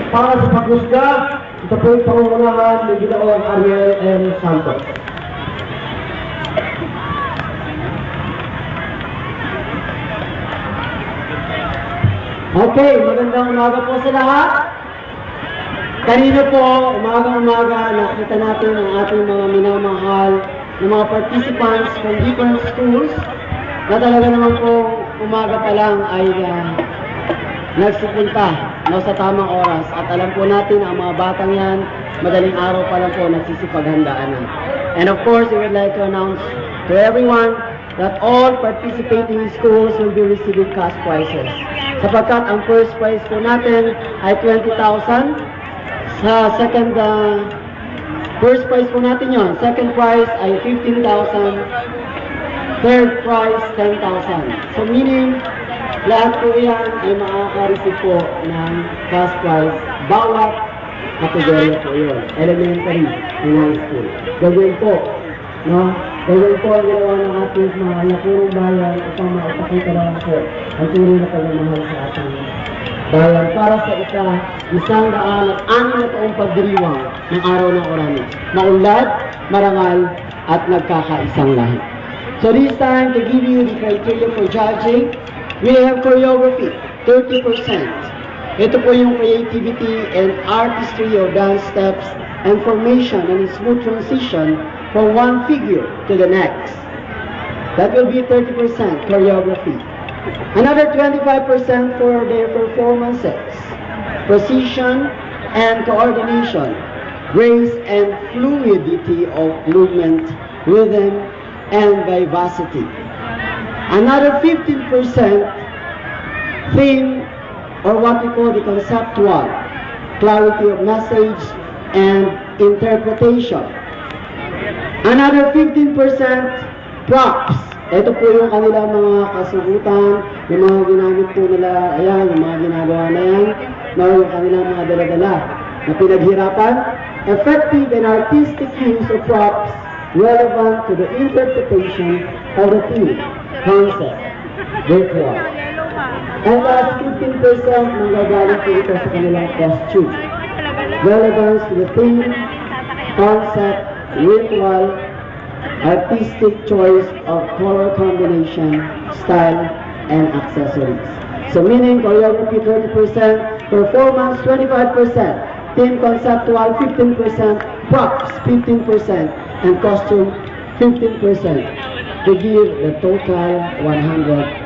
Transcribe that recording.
para sa paghusga, ito po yung pangungunahan ni Ginoong Ariel M. Santos. Okay, magandang umaga po sa lahat. Kanina po, umaga-umaga, nakita natin ang ating mga minamahal na mga participants from different schools na talaga naman po umaga pa lang ay nagsipunta sa tamang oras. At alam po natin ang mga batang yan, madaling araw pa lang po nagsisipaghandaan na. And of course, we would like to announce to everyone that all participating schools will be receiving cash prizes. Sapagkat ang first prize po natin ay 20,000. Sa second, first prize po natin yon. Second prize ay 15,000. Third prize, 10,000. So meaning, lahat po yan ay makaka-receive po ng cash prize. Bawat kategorya po yun. Elementary, high school. Gagawin po, no? Gagawin po ang ginawa ng ating mga lakurong bayan upang makapakita naman po ang tunay na pagmamahal sa ating bayan para sa isang daan at 6 na taong pagdiriwang ng araw ng Orani. Maunlad, marangal, at nagkakaisang lahi. So this time, to give you the criteria for judging, we have choreography, 30%. Ito po yung creativity and artistry of dance steps and formation and smooth transition from one figure to the next. That will be 30% choreography. Another 25% for their performances, precision and coordination, grace and fluidity of movement, rhythm, and vivacity. Another 15% theme, or what we call the conceptual, clarity of message and interpretation. Another 15% props. Ito po yung kanilang mga kasugutan, yung mga ginamit po nila, ayan, yung mga ginagawa na yan, yung kanilang mga dala-dala na pinaghirapan. Effective and artistic use of props relevant to the interpretation of the theme, concept, ritual. And last 15% nanggagaling po ito sa kanilang costume. Relevance to the theme, concept, ritual, artistic choice of color combination, style, and accessories. So meaning choreography 30%, performance 25%, theme conceptual 15%, props 15%, and costume 15%, to give the total 100%.